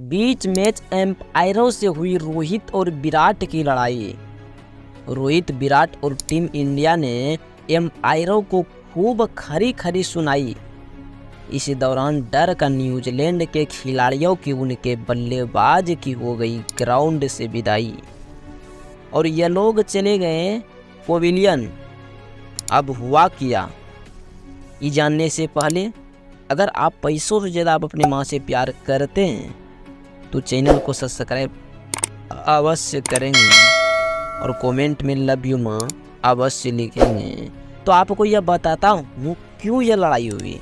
बीच match एम्पायरों से हुई रोहित और विराट की लड़ाई। रोहित, विराट और टीम इंडिया ने एम्पायरों को खूब खरी खरी सुनाई। इसी दौरान डर का न्यूजीलैंड के खिलाड़ियों की उनके बल्लेबाज की हो गई ग्राउंड से विदाई और ये लोग चले गए पवेलियन। अब हुआ क्या, ये जानने से पहले अगर आप पैसों से ज़्यादा आप अपने माँ से प्यार करते हैं तो चैनल को सब्सक्राइब अवश्य करेंगे और कमेंट में लव यू माँ अवश्य लिखेंगे। तो आपको यह बताता हूँ क्यों यह लड़ाई हुई,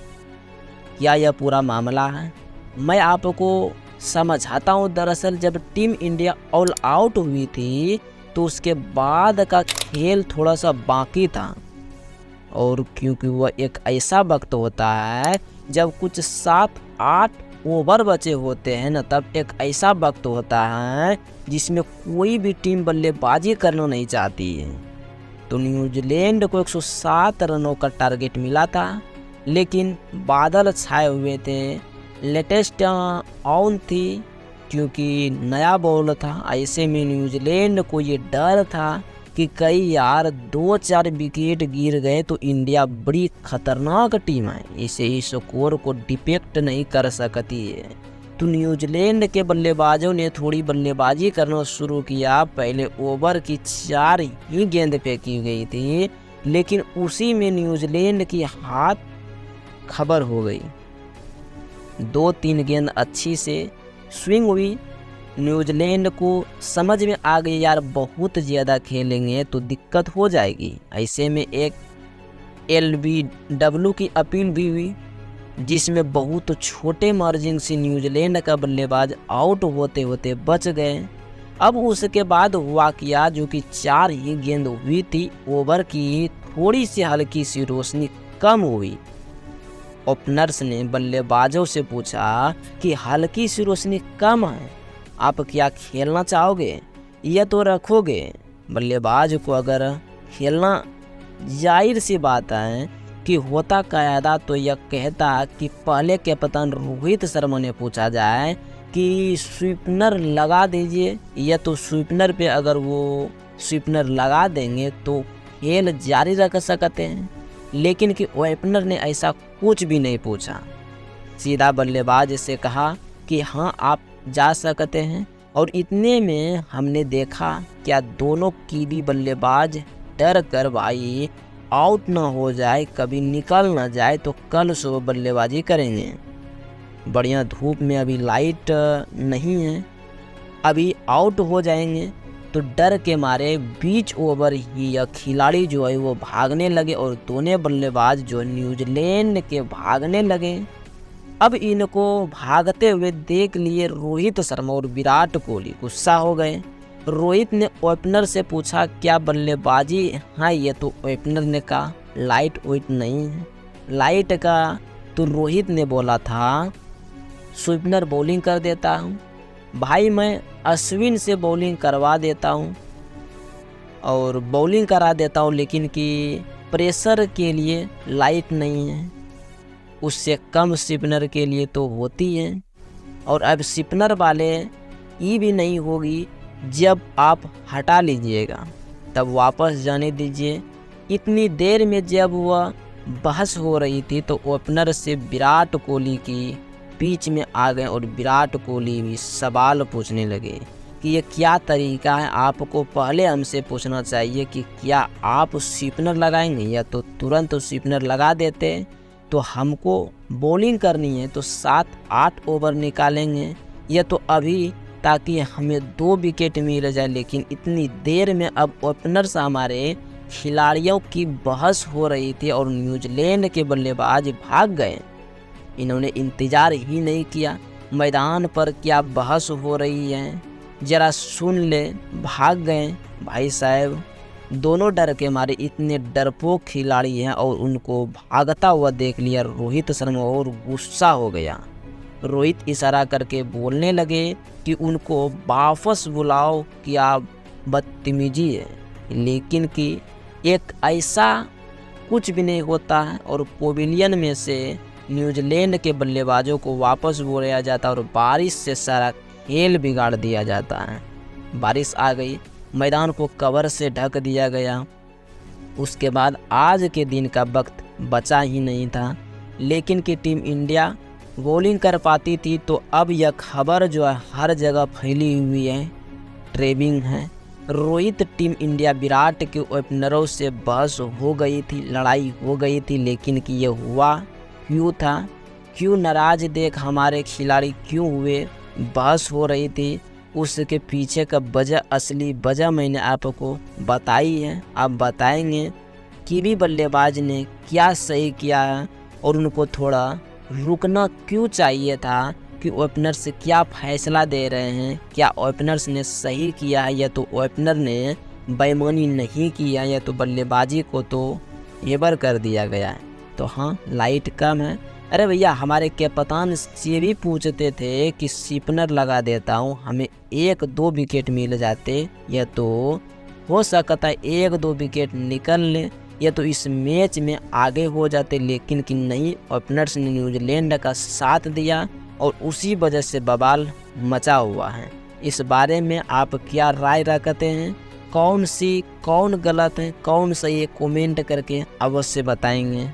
क्या यह पूरा मामला है, मैं आपको समझाता हूँ। दरअसल जब टीम इंडिया ऑल आउट हुई थी तो उसके बाद का खेल थोड़ा सा बाकी था और क्योंकि वह एक ऐसा वक्त होता है जब कुछ 7-8 ओवर बचे होते हैं ना, तब एक ऐसा वक्त होता है जिसमें कोई भी टीम बल्लेबाजी करना नहीं चाहती है। तो न्यूजीलैंड को 107 रनों का टारगेट मिला था, लेकिन बादल छाए हुए थे, लेटेस्ट ऑन थी क्योंकि नया बॉल था। ऐसे में न्यूजीलैंड को ये डर था कि कई यार 2-4 विकेट गिर गए तो इंडिया बड़ी खतरनाक टीम है, इसे इस स्कोर को डिफेक्ट नहीं कर सकती है। तो न्यूजीलैंड के बल्लेबाजों ने थोड़ी बल्लेबाजी करना शुरू किया। पहले ओवर की 4 ही गेंद फेंकी गई थी, लेकिन उसी में न्यूजीलैंड की हाथ खबर हो गई। 2-3 गेंद अच्छी से स्विंग हुई। न्यूजीलैंड को समझ में आ गई यार बहुत ज़्यादा खेलेंगे तो दिक्कत हो जाएगी। ऐसे में एक LBW की अपील भी हुई जिसमें बहुत छोटे मार्जिन से न्यूजीलैंड का बल्लेबाज आउट होते होते बच गए। अब उसके बाद हुआ क्या, जो कि 4 ही गेंद हुई थी, ओवर की थोड़ी सी हल्की सी रोशनी कम हुई। ओपनर्स ने बल्लेबाजों से पूछा कि हल्की सी रोशनी कम है, आप क्या खेलना चाहोगे या तो रखोगे। बल्लेबाज को अगर खेलना, जाहिर सी बात है कि होता कायदा तो यह कहता कि पहले कैप्टन रोहित शर्मा ने पूछा जाए कि स्वीपनर लगा दीजिए, या तो स्वीपनर पे अगर वो स्वीपनर लगा देंगे तो खेल जारी रख सकते हैं, लेकिन कि ओपनर ने ऐसा कुछ भी नहीं पूछा। सीधा बल्लेबाज से कहा कि हाँ आप जा सकते हैं। और इतने में हमने देखा क्या दोनों कीवी बल्लेबाज डर कर भाई आउट ना हो जाए, कभी निकल ना जाए तो कल सुबह बल्लेबाजी करेंगे। बढ़िया धूप में अभी लाइट नहीं है, अभी आउट हो जाएंगे। तो डर के मारे बीच ओवर ही यह खिलाड़ी जो है वो भागने लगे और दोनों बल्लेबाज जो न्यूजीलैंड के भागने लगे। अब इनको भागते हुए देख लिए रोहित शर्मा और विराट कोहली गुस्सा हो गए। रोहित ने ओपनर से पूछा क्या बल्लेबाजी हाँ, ये तो ओपनर ने कहा लाइट वेट नहीं है। लाइट का तो रोहित ने बोला था स्वीपनर बॉलिंग कर देता हूँ भाई, मैं अश्विन से बॉलिंग करवा देता हूँ और बॉलिंग करा देता हूँ, लेकिन कि प्रेशर के लिए लाइट नहीं है, उससे कम स्पिनर के लिए तो होती है। और अब स्पिनर वाले ये भी नहीं होगी, जब आप हटा लीजिएगा तब वापस जाने दीजिए। इतनी देर में जब वह बहस हो रही थी तो ओपनर से विराट कोहली की बीच में आ गए और विराट कोहली भी सवाल पूछने लगे कि ये क्या तरीका है, आपको पहले हमसे पूछना चाहिए कि क्या आप स्पिनर लगाएंगे, या तो तुरंत स्पिनर लगा देते तो हमको बॉलिंग करनी है तो 7-8 ओवर निकालेंगे, या तो अभी ताकि हमें 2 विकेट मिल जाए। लेकिन इतनी देर में अब ओपनर से हमारे खिलाड़ियों की बहस हो रही थी और न्यूजीलैंड के बल्लेबाज भाग गए। इन्होंने इंतज़ार ही नहीं किया मैदान पर क्या बहस हो रही है, ज़रा सुन ले, भाग गए। भाई साहब दोनों डर के मारे, इतने डरपोक खिलाड़ी हैं और उनको भागता हुआ देख लिया रोहित शर्मा और गुस्सा हो गया। रोहित इशारा करके बोलने लगे कि उनको वापस बुलाओ, क्या बदतमीजी है। लेकिन कि एक ऐसा कुछ भी नहीं होता है और पवेलियन में से न्यूजीलैंड के बल्लेबाजों को वापस बुलाया जाता और बारिश से सारा खेल बिगाड़ दिया जाता है। बारिश आ गई, मैदान को कवर से ढक दिया गया। उसके बाद आज के दिन का वक्त बचा ही नहीं था, लेकिन कि टीम इंडिया बॉलिंग कर पाती थी। तो अब यह खबर जो है हर जगह फैली हुई है, ट्रेबिंग है। रोहित टीम इंडिया विराट के ओपनरों से बहस हो गई थी, लड़ाई हो गई थी, लेकिन कि ये हुआ क्यों था, क्यों नाराज देख हमारे खिलाड़ी क्यों हुए, बहस हो रही थी। उसके पीछे का वजह, असली वजह मैंने आपको बताई है। आप बताएंगे कि भी बल्लेबाज ने क्या सही किया है और उनको थोड़ा रुकना क्यों चाहिए था, कि ओपनर्स क्या फैसला दे रहे हैं, क्या ओपनर्स ने सही किया है या तो ओपनर ने बेईमानी नहीं किया या तो बल्लेबाजी को तो एबर कर दिया गया है। तो हाँ, लाइट कम है। अरे भैया, हमारे कप्तान से भी पूछते थे कि स्पिनर लगा देता हूँ, हमें 1-2 विकेट मिल जाते, या तो हो सकता है 1-2 विकेट निकल ले, या तो इस मैच में आगे हो जाते। लेकिन कि नहीं, ओपनर्स ने न्यूजीलैंड का साथ दिया और उसी वजह से बवाल मचा हुआ है। इस बारे में आप क्या राय रखते हैं? कौन गलत है, कौन सही है, कमेंट करके अवश्य बताएंगे।